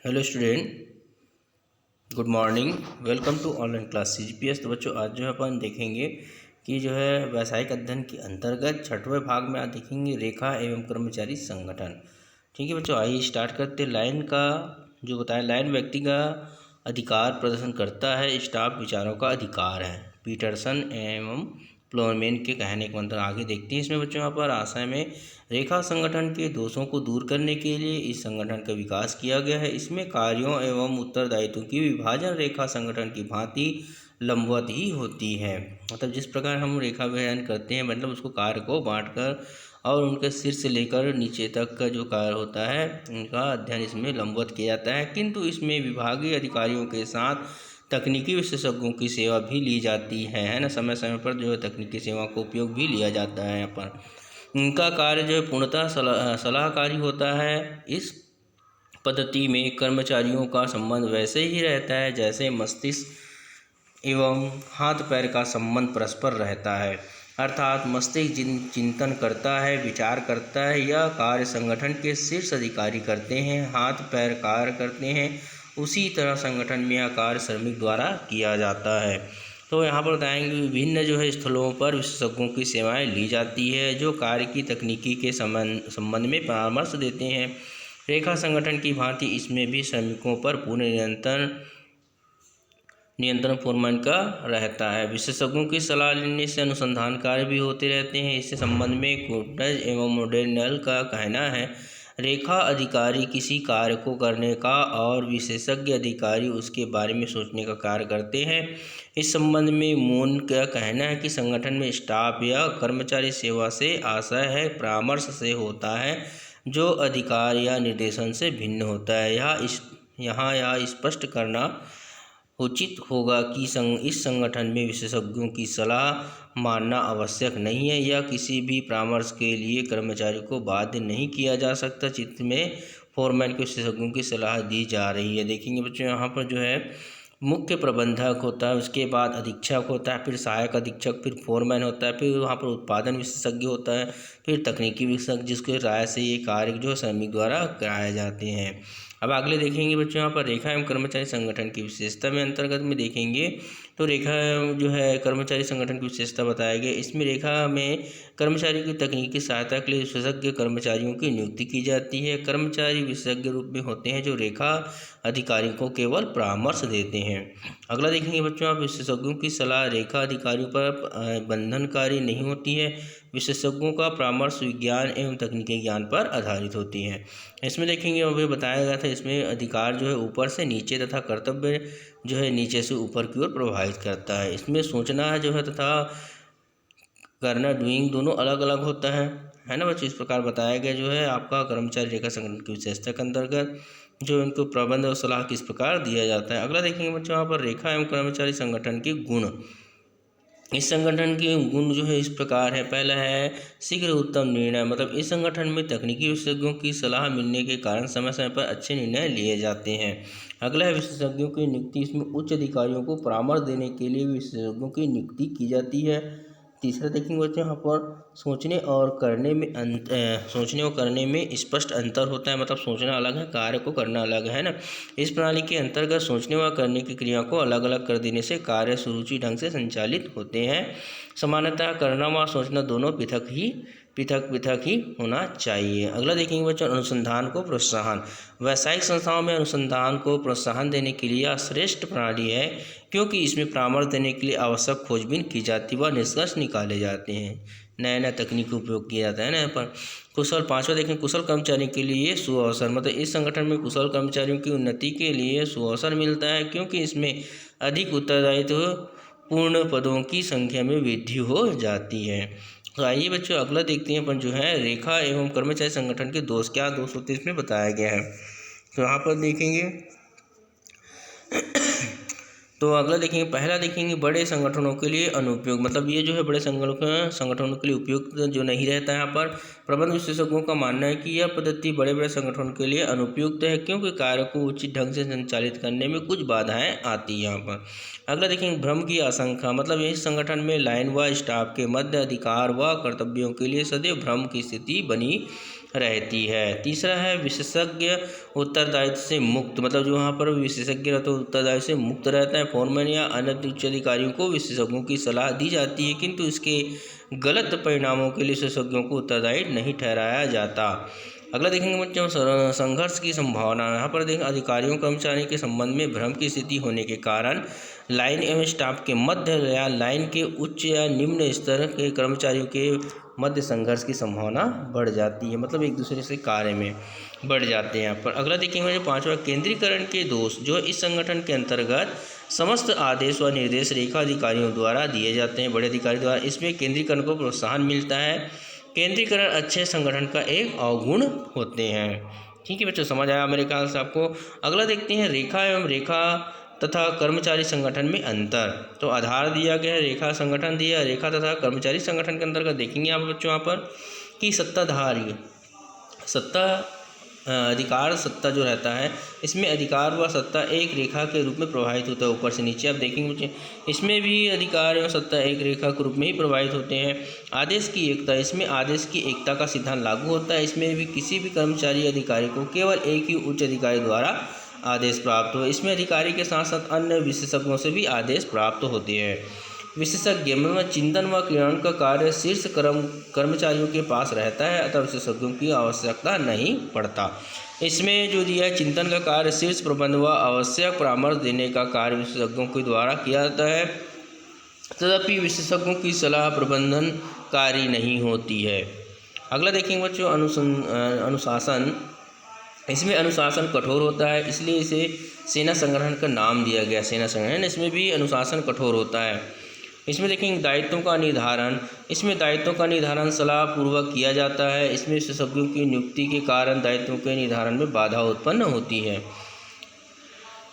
Hello student, good morning. Welcome to online class CGPS। तो बच्चों आज जो है अपन देखेंगे कि जो है व्यावसायिक अध्ययन के अंतर्गत छठवें भाग में आज देखेंगे रेखा एवं कर्मचारी संगठन। ठीक है बच्चों, आइए स्टार्ट करते। लाइन का जो बताया, लाइन व्यक्ति का अधिकार प्रदर्शन करता है, स्टाफ विचारों का अधिकार है। पीटरसन एवं प्लोरमैन के कहने के अंतर आगे देखते हैं। इसमें बच्चों यहाँ पर आशय में रेखा संगठन के दोषों को दूर करने के लिए इस संगठन का विकास किया गया है। इसमें कार्यों एवं उत्तरदायित्वों की विभाजन रेखा संगठन की भांति लंबवत ही होती है। मतलब जिस प्रकार हम रेखा विभाजन करते हैं, मतलब उसको कार्य को बांटकर और उनके सिर से लेकर नीचे तक का जो कार्य होता है उनका अध्ययन इसमें लंबवत किया जाता है। किंतु इसमें विभागीय अधिकारियों के साथ तकनीकी विशेषज्ञों की सेवा भी ली जाती है ना। समय समय पर जो है तकनीकी सेवा का उपयोग भी लिया जाता है। यहाँ पर इनका कार्य जो है पूर्णतः सलाहकारी होता है। इस पद्धति में कर्मचारियों का संबंध वैसे ही रहता है जैसे मस्तिष्क एवं हाथ पैर का संबंध परस्पर रहता है। अर्थात मस्तिष्क चिंतन करता है, विचार करता है, यह कार्य संगठन के शीर्ष अधिकारी करते हैं, हाथ पैर कार्य करते हैं। उसी तरह संगठन में यह कार्य श्रमिक द्वारा किया जाता है। तो यहाँ पर बताएंगे विभिन्न जो है स्थलों पर विशेषज्ञों की सेवाएं ली जाती है जो कार्य की तकनीकी के संबंध में परामर्श देते हैं। रेखा संगठन की भांति इसमें भी श्रमिकों पर पूर्ण नियंत्रण फोरमैन का रहता है। विशेषज्ञों की सलाह लेने से अनुसंधान कार्य भी होते रहते हैं। इससे संबंध में कोटनज एवं मोडेनल का कहना है, रेखा अधिकारी किसी कार्य को करने का और विशेषज्ञ अधिकारी उसके बारे में सोचने का कार्य करते हैं। इस संबंध में मून का कहना है कि संगठन में स्टाफ या कर्मचारी सेवा से आशय है, परामर्श से होता है जो अधिकार या निर्देशन से भिन्न होता है। यहाँ यह स्पष्ट करना उचित होगा कि इस संगठन में विशेषज्ञों की सलाह मानना आवश्यक नहीं है या किसी भी परामर्श के लिए कर्मचारी को बाध्य नहीं किया जा सकता। चित्र में फोरमैन को विशेषज्ञों की सलाह दी जा रही है। देखेंगे बच्चों यहाँ पर जो है मुख्य प्रबंधक होता है, उसके बाद अधीक्षक होता है, फिर सहायक अधीक्षक, फिर फोरमैन होता है, फिर वहाँ पर उत्पादन विशेषज्ञ होता है, फिर तकनीकी विशेषज्ञ जिसके राय से ये कार्य जो श्रमिक द्वारा कराए जाते हैं। अब अगले देखेंगे बच्चों यहाँ पर रेखा एवं कर्मचारी संगठन की विशेषता में अंतर्गत में देखेंगे तो रेखा जो है कर्मचारी संगठन की विशेषता बताया गया। इसमें रेखा में कर्मचारी की तकनीकी सहायता के लिए विशेषज्ञ कर्मचारियों की नियुक्ति की जाती है। कर्मचारी विशेषज्ञ रूप में होते हैं जो रेखा अधिकारियों को केवल परामर्श देते हैं। अगला देखेंगे बच्चों आप, विशेषज्ञों की सलाह रेखा अधिकारियों पर बंधनकारी नहीं होती है। विशेषज्ञों का परामर्श विज्ञान एवं तकनीकी ज्ञान पर आधारित होती है। इसमें देखेंगे अभी बताया गया था, इसमें अधिकार जो है ऊपर से नीचे तथा कर्तव्य जो है नीचे से ऊपर की ओर प्रभावित करता है। इसमें सोचना जो है तथा करना डूइंग दोनों अलग अलग होता है ना बच्चों। इस प्रकार बताया गया जो है आपका कर्मचारी रेखा संगठन की विशेषता के अंतर्गत जो इनको प्रबंध और सलाह किस प्रकार दिया जाता है। अगला देखेंगे बच्चों यहाँ पर रेखा एवं कर्मचारी संगठन के गुण। इस संगठन के गुण जो है इस प्रकार है। पहला है शीघ्र उत्तम निर्णय, मतलब इस संगठन में तकनीकी विशेषज्ञों की सलाह मिलने के कारण समय समय पर अच्छे निर्णय लिए जाते हैं। अगला है विशेषज्ञों की नियुक्ति। इसमें उच्च अधिकारियों को परामर्श देने के लिए विशेषज्ञों की नियुक्ति की जाती है। तीसरा देखेंगे बच्चों यहाँ पर सोचने और करने में स्पष्ट अंतर होता है। मतलब सोचना अलग है, कार्य को करना अलग है ना। इस प्रणाली के अंतर्गत सोचने व करने की क्रिया को अलग अलग कर देने से कार्य सुरुचि ढंग से संचालित होते हैं। सामान्यतः करना व सोचना दोनों पृथक ही होना चाहिए। अगला देखेंगे बच्चों अनुसंधान को प्रोत्साहन। व्यावसायिक संस्थाओं में अनुसंधान को प्रोत्साहन देने के लिए श्रेष्ठ प्रणाली है क्योंकि इसमें परामर्श देने के लिए आवश्यक खोजबीन की जाती व निष्कर्ष निकाले जाते हैं। नया नया तकनीक उपयोग किया जाता है ना। यहाँ पर कुशल, पांचवा देखें कुशल कर्मचारी के लिए सुअवसर। मतलब इस संगठन में कुशल कर्मचारियों की उन्नति के लिए सुअवसर मिलता है क्योंकि इसमें अधिक उत्तरदायित्व पूर्ण पदों की संख्या में वृद्धि हो जाती है। तो आइए बच्चों अगला देखते हैं अपन जो है रेखा एवं कर्मचारी संगठन के दोष, क्या दोष होते हैं इसमें बताया गया है। तो यहाँ पर देखेंगे तो अगला देखेंगे, पहला देखेंगे बड़े संगठनों के लिए अनुपयोग। मतलब ये जो है बड़े संगठनों के लिए उपयुक्त जो नहीं रहता है। यहाँ पर प्रबंध विशेषज्ञों का मानना है कि यह पद्धति बड़े बड़े संगठनों के लिए अनुपयुक्त है क्योंकि कार्य को उचित ढंग से संचालित करने में कुछ बाधाएं आती हैं यहाँ पर। अगला देखेंगे भ्रम की आशंका। मतलब इस संगठन में लाइन व स्टाफ के मध्य अधिकार व कर्तव्यों के लिए सदैव भ्रम की स्थिति बनी रहती है। तीसरा है विशेषज्ञ उत्तरदायित्व से मुक्त, मतलब जो वहाँ पर विशेषज्ञ रहते हैं उत्तरदायित्व से मुक्त रहता है। फोरमैन या अन्य उच्च अधिकारियों को विशेषज्ञों की सलाह दी जाती है, किंतु इसके गलत परिणामों के लिए विशेषज्ञों को उत्तरदायी नहीं ठहराया जाता। अगला देखेंगे बच्चों संघर्ष की संभावना। यहाँ पर देखें अधिकारियों कर्मचारियों के संबंध में भ्रम की स्थिति होने के कारण लाइन एवं स्टाफ के मध्य या लाइन के उच्च या निम्न स्तर के कर्मचारियों के मध्य संघर्ष की संभावना बढ़ जाती है, मतलब एक दूसरे से कार्य में बढ़ जाते हैं यहाँ पर। अगला देखेंगे जो पांचवा केंद्रीकरण के दोष, जो इस संगठन के अंतर्गत समस्त आदेश व निर्देश रेखा अधिकारियों द्वारा दिए जाते हैं, बड़े अधिकारी द्वारा। इसमें केंद्रीकरण को प्रोत्साहन मिलता है। केंद्रीकरण अच्छे संगठन का एक अवगुण होते हैं। ठीक है बच्चों, समझ आया मेरे ख्याल से आपको। अगला देखते हैं रेखा एवं रेखा तथा कर्मचारी संगठन में अंतर। तो आधार दिया गया है, रेखा संगठन दिया, रेखा तथा कर्मचारी संगठन के अंतर्गत देखेंगे आप बच्चों यहाँ पर कि सत्ताधारी अधिकार सत्ता जो रहता है, इसमें अधिकार व सत्ता एक रेखा के रूप में प्रवाहित होता है ऊपर से नीचे। आप देखेंगे बच्चे इसमें भी अधिकार एवं सत्ता एक रेखा के रूप में ही प्रवाहित होते हैं। आदेश की एकता, इसमें आदेश की एकता का सिद्धांत लागू होता है। इसमें भी किसी भी कर्मचारी अधिकारी को केवल एक ही उच्च अधिकारी द्वारा आदेश प्राप्त हो। इसमें अधिकारी के साथ साथ अन्य विशेषज्ञों से भी आदेश प्राप्त होते हैं। विशेषज्ञ मतलब चिंतन व क्रियान्वयन का कार्य शीर्ष कर्मचारियों के पास रहता है, अतः विशेषज्ञों की आवश्यकता नहीं पड़ता। इसमें जो दिया है चिंतन का कार्य शीर्ष प्रबंध व आवश्यक परामर्श देने का कार्य विशेषज्ञों के द्वारा किया जाता है, तथापि विशेषज्ञों की सलाह प्रबंधनकारी नहीं होती है। अगला देखेंगे बच्चों अनुशासन। इसमें अनुशासन कठोर होता है, इसलिए इसे सेना संगठन का नाम दिया गया, सेना संगठन। इसमें भी अनुशासन कठोर होता है। इसमें देखेंगे दायित्वों का निर्धारण। इसमें दायित्वों का निर्धारण सलाह पूर्वक किया जाता है। इसमें विशेषज्ञों की नियुक्ति के कारण दायित्वों के निर्धारण में बाधा उत्पन्न होती है।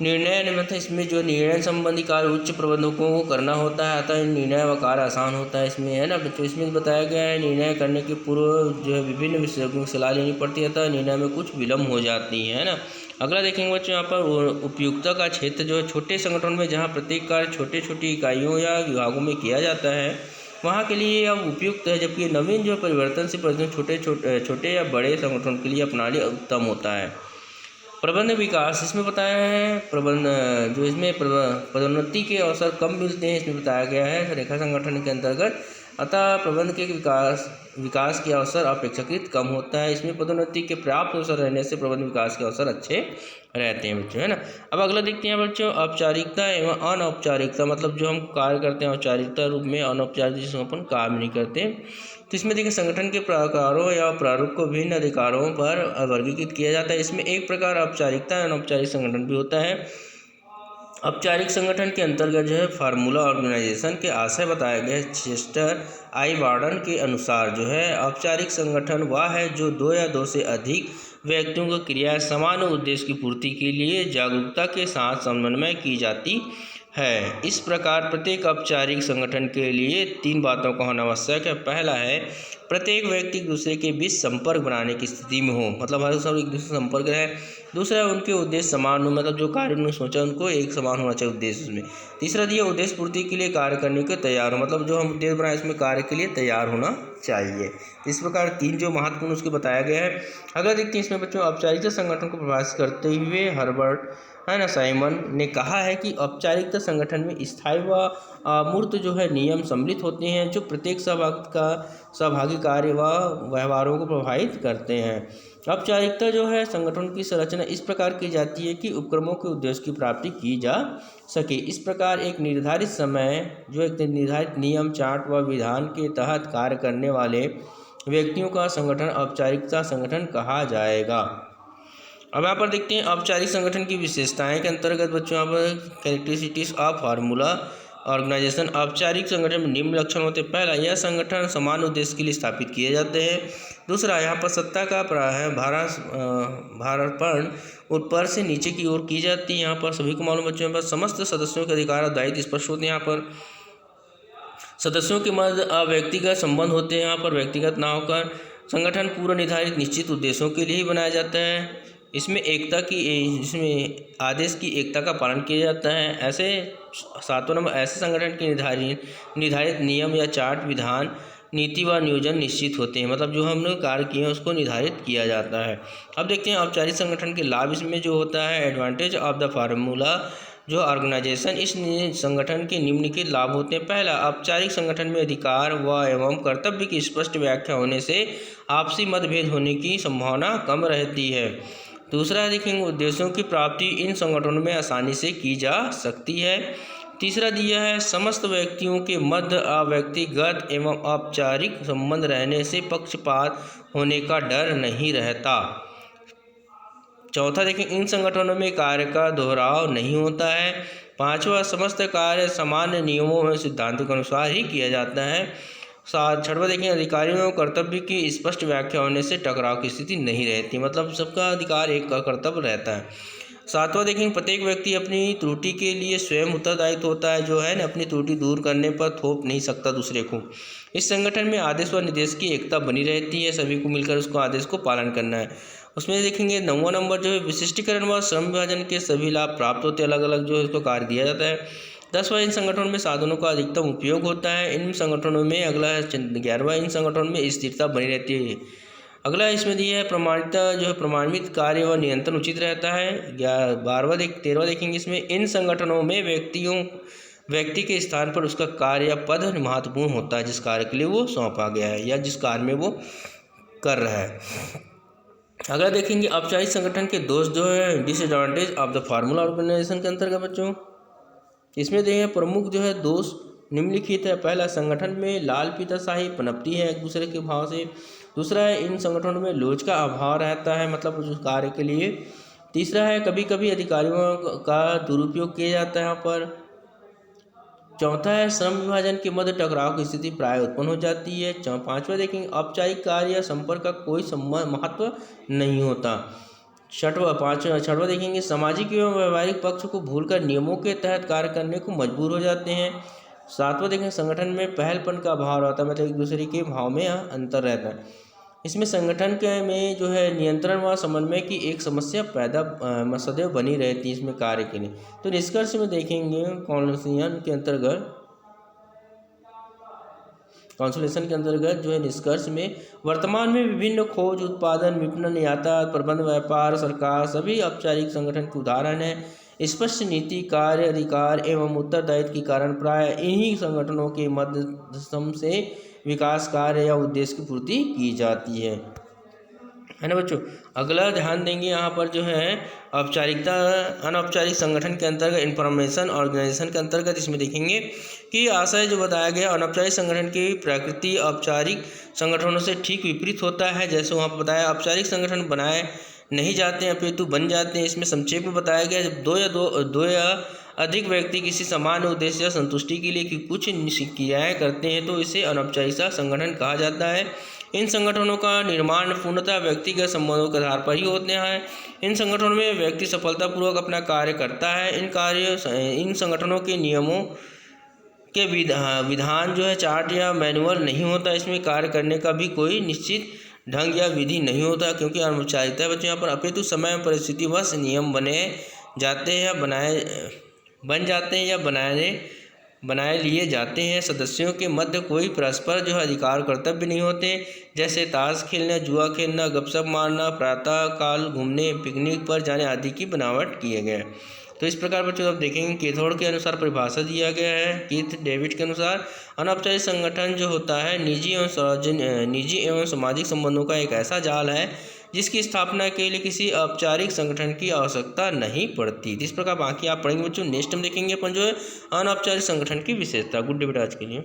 निर्णय मतलब इसमें जो निर्णय संबंधी कार्य उच्च प्रबंधकों को करना होता है, अतः निर्णय व कार्य आसान होता है इसमें, है ना बच्चों। इसमें बताया गया है निर्णय करने के पूर्व जो है विभिन्न विशेषज्ञों की सलाह लेनी पड़ती है, अतः निर्णय में कुछ विलम्ब हो जाती है ना। अगला देखेंगे बच्चों यहाँ पर उपयुक्तता का क्षेत्र, जो है छोटे संगठन में जहाँ प्रत्येक कार्य छोटे छोटी इकाइयों या विभागों में किया जाता है वहाँ के लिए अब उपयुक्त है, जबकि नवीन जो परिवर्तन से छोटे या बड़े संगठन के लिए अपनाने उत्तम होता है। प्रबंध विकास, इसमें बताया है जो इसमें पदोन्नति के अवसर कम मिलते हैं, इसमें बताया गया है रेखा संगठन के अंतर्गत, अतः प्रबंध के विकास के अवसर अपेक्षाकृत कम होता है। इसमें पदोन्नति के पर्याप्त अवसर रहने से प्रबंध विकास के अवसर अच्छे रहते हैं बच्चों, है ना। अब अगला देखते हैं बच्चों औपचारिकता एवं अनौपचारिकता, मतलब जो हम कार्य करते हैं औपचारिकता रूप में, अनौपचारिक जिसमें अपन काम नहीं करते। तो इसमें देखिए संगठन के प्रकारों या प्रारूप को विभिन्न अधिकारों पर वर्गीकृत किया जाता है। इसमें एक प्रकार औपचारिकता या अनौपचारिक संगठन भी होता है। औपचारिक संगठन के अंतर्गत जो है फार्मूला ऑर्गेनाइजेशन के आशय बताए गए चेस्टर आई वार्डन के अनुसार जो है औपचारिक संगठन वह है जो दो या दो से अधिक व्यक्तियों की क्रिया समान उद्देश्य की पूर्ति के लिए जागरूकता के साथ समन्वय की जाती है। इस प्रकार प्रत्येक औपचारिक संगठन के लिए 3 बातों का होना आवश्यक है। पहला है प्रत्येक व्यक्ति एक दूसरे के बीच संपर्क बनाने की स्थिति में हो, मतलब हर सब एक दूसरे से संपर्क रहे। दूसरा है उनके उद्देश्य समान हो, मतलब जो कार्य उन्होंने सोचा उनको एक समान होना चाहिए उद्देश्य उसमें। तीसरा दिया उद्देश्य पूर्ति के लिए कार्य करने के तैयार हो, मतलब जो हम उद्देश्य बनाए इसमें कार्य के लिए तैयार होना चाहिए। इस प्रकार 3 जो महत्वपूर्ण उसके बताया गया है। अगर देखते हैं इसमें बच्चों औपचारिकता संगठन को प्रभावित करते हुए हर्बर्ट है ना साइमन ने कहा है कि औपचारिकता संगठन में स्थायी व अमूर्त जो है नियम सम्मिलित होते हैं जो प्रत्येक सहभागी कार्य व व्यवहारों को प्रभावित करते हैं। औपचारिकता जो है संगठन की संरचना इस प्रकार की जाती है कि उपक्रमों के उद्देश्य की प्राप्ति की जा सके। इस प्रकार एक निर्धारित समय जो एक निर्धारित नियम चार्ट व विधान के तहत कार्य करने वाले व्यक्तियों का संगठन औपचारिकता संगठन कहा जाएगा। अब यहाँ पर देखते हैं औपचारिक संगठन की विशेषताएं के अंतर्गत बच्चों यहाँ पर कैरेक्टरिस्टिक्स ऑफ फार्मूला ऑर्गेनाइजेशन। औपचारिक संगठन में निम्न लक्षण होते हैं। पहला, यह संगठन समान उद्देश्य के लिए स्थापित किए जाते हैं। दूसरा, यहाँ पर सत्ता का भारापण ऊपर से नीचे की ओर की जाती है। यहाँ पर सभी को मालूम बच्चों पर समस्त सदस्यों के अधिकार और दायित्व स्पष्ट होते हैं। यहाँ पर सदस्यों के मध्य व्यक्तिगत संबंध होते हैं। यहाँ पर व्यक्तिगत ना होकर संगठन पूर्व निर्धारित निश्चित उद्देश्यों के लिए ही बनाया जाता है। इसमें इसमें आदेश की एकता का पालन किया जाता है। ऐसे 7वां नंबर ऐसे संगठन के निर्धारित नियम या चार्ट विधान नीति व नियोजन निश्चित होते हैं, मतलब जो हमने कार्य किए हैं उसको निर्धारित किया जाता है। अब देखते हैं औपचारिक संगठन के लाभ। इसमें जो होता है एडवांटेज ऑफ द फार्मूला जो ऑर्गेनाइजेशन, इस संगठन के निम्नलिखित लाभ होते हैं। पहला, औपचारिक संगठन में अधिकार व एवं कर्तव्य की स्पष्ट व्याख्या होने से आपसी मतभेद होने की संभावना कम रहती है। दूसरा देखेंगे, उद्देश्यों की प्राप्ति इन संगठनों में आसानी से की जा सकती है। तीसरा दिया है, समस्त व्यक्तियों के मध्य व्यक्तिगत एवं औपचारिक संबंध रहने से पक्षपात होने का डर नहीं रहता। चौथा देखें, इन संगठनों में कार्य का दोहराव नहीं होता है। पांचवा, समस्त कार्य सामान्य नियमों एवं सिद्धांतों के अनुसार ही किया जाता है। छठवां देखें, अधिकारियों और कर्तव्य की स्पष्ट व्याख्या होने से टकराव की स्थिति नहीं रहती, मतलब सबका अधिकार एक का कर्तव्य रहता है। सातवां देखें, प्रत्येक व्यक्ति अपनी त्रुटि के लिए स्वयं उत्तरदायित्व होता है, जो है ना अपनी त्रुटि दूर करने पर थोप नहीं सकता दूसरे को। इस संगठन में आदेश व निर्देश की एकता बनी रहती है, सभी को मिलकर उसको आदेश को पालन करना है। उसमें देखेंगे 9वां नंबर जो है, विशिष्टीकरण व श्रम विभाजन के सभी लाभ प्राप्त होते हैं, अलग अलग जो है उसको कार्य दिया जाता है। 10वां, इन संगठनों में साधनों का अधिकतम उपयोग होता है। इन संगठनों में अगला है 11वां, इन संगठनों में स्थिरता बनी रहती है। अगला इसमें दिया है प्रमाणिकता जो है, प्रमाणित कार्य व नियंत्रण उचित रहता है। 13वां देखेंगे, इसमें इन संगठनों में व्यक्ति के स्थान पर उसका कार्य या पद महत्वपूर्ण होता है, जिस कार्य के लिए वो सौंपा गया है या जिस कार्य में वो कर रहा है। अगला देखेंगे, औपचारिक संगठन के दोष जो है, disadvantage of the formula organization के अंतर्गत बच्चों इसमें देखेंगे प्रमुख जो है दोष निम्नलिखित है। पहला, संगठन में लाल फीताशाही पनपती है एक दूसरे के भाव से। दूसरा है, इन संगठनों में लोच का अभाव रहता है, मतलब उस कार्य के लिए। तीसरा है, कभी कभी अधिकारियों का दुरुपयोग किया जाता है यहाँ पर। चौथा है, श्रम विभाजन के मध्य टकराव की स्थिति प्राय उत्पन्न हो जाती है। पांचवा देखेंगे, औपचारिक कार्य या संपर्क का कोई महत्व नहीं होता। छठवां देखेंगे, सामाजिक एवं व्यवहारिक पक्ष को भूलकर नियमों के तहत कार्य करने को मजबूर हो जाते हैं। सातवां देखेंगे, संगठन में पहलपन का अभाव रहता है, मतलब एक दूसरे के भाव में अंतर रहता है। इसमें संगठन के में जो है नियंत्रण व समन्वय की एक समस्या सदैव बनी रहती है इसमें कार्य के लिए। तो निष्कर्ष में देखेंगे कॉन्सुलेशन के अंतर्गत जो है निष्कर्ष में, वर्तमान में विभिन्न खोज, उत्पादन, विपणन, यातायात, प्रबंध, व्यापार, सरकार सभी औपचारिक संगठन के उदाहरण हैं। स्पष्ट नीति, कार्य, अधिकार एवं उत्तरदायित्व के कारण प्राय इन्हीं संगठनों के माध्यम से विकास कार्य या उद्देश्य की पूर्ति की जाती है ना बच्चों। अगला ध्यान देंगे यहाँ पर जो है औपचारिकता अनौपचारिक संगठन के अंतर्गत इंफॉर्मेशन ऑर्गेनाइजेशन के अंतर्गत इसमें देखेंगे कि आशय जो बताया गया, अनौपचारिक संगठन की प्रकृति औपचारिक संगठनों से ठीक विपरीत होता है। जैसे वहाँ पर बताया, औपचारिक संगठन बनाए नहीं जाते हैं अपितु बन जाते हैं। इसमें संक्षेप में बताया गया, जब दो या अधिक व्यक्ति किसी सामान्य उद्देश्य या संतुष्टि के लिए कुछ क्रियाएं करते हैं तो इसे अनौपचारिक संगठन कहा जाता है। इन संगठनों का निर्माण पूर्णतः व्यक्तिगत संबंधों के आधार पर ही होते हैं। इन संगठनों में व्यक्ति सफलतापूर्वक अपना कार्य करता है। इन संगठनों के नियमों के विधान जो है चार्ट या मैनुअल नहीं होता। इसमें कार्य करने का भी कोई निश्चित ढंग या विधि नहीं होता, क्योंकि अनौपचारिकता बच्चों यहाँ पर अपितु समय परिस्थितिवश नियम बन जाते हैं या बनाए लिए जाते हैं। सदस्यों के मध्य कोई परस्पर जो है अधिकार कर्तव्य नहीं होते, जैसे ताश खेलना, जुआ खेलना, गपशप मारना, प्रातः काल घूमने, पिकनिक पर जाने आदि की बनावट किए गए। तो इस प्रकार बच्चों आप देखेंगे केथोड़ के अनुसार परिभाषा दिया गया है। कीथ डेविड के अनुसार अनौपचारिक संगठन जो होता है निजी एवं सामाजिक संबंधों का एक ऐसा जाल है जिसकी स्थापना के लिए किसी औपचारिक संगठन की आवश्यकता नहीं पड़ती। इस प्रकार बाकी आप पढ़ेंगे बच्चों। नेक्स्ट हम देखेंगे अपन जो है अनौपचारिक संगठन की विशेषता। गुड डे बेटा आज के लिए।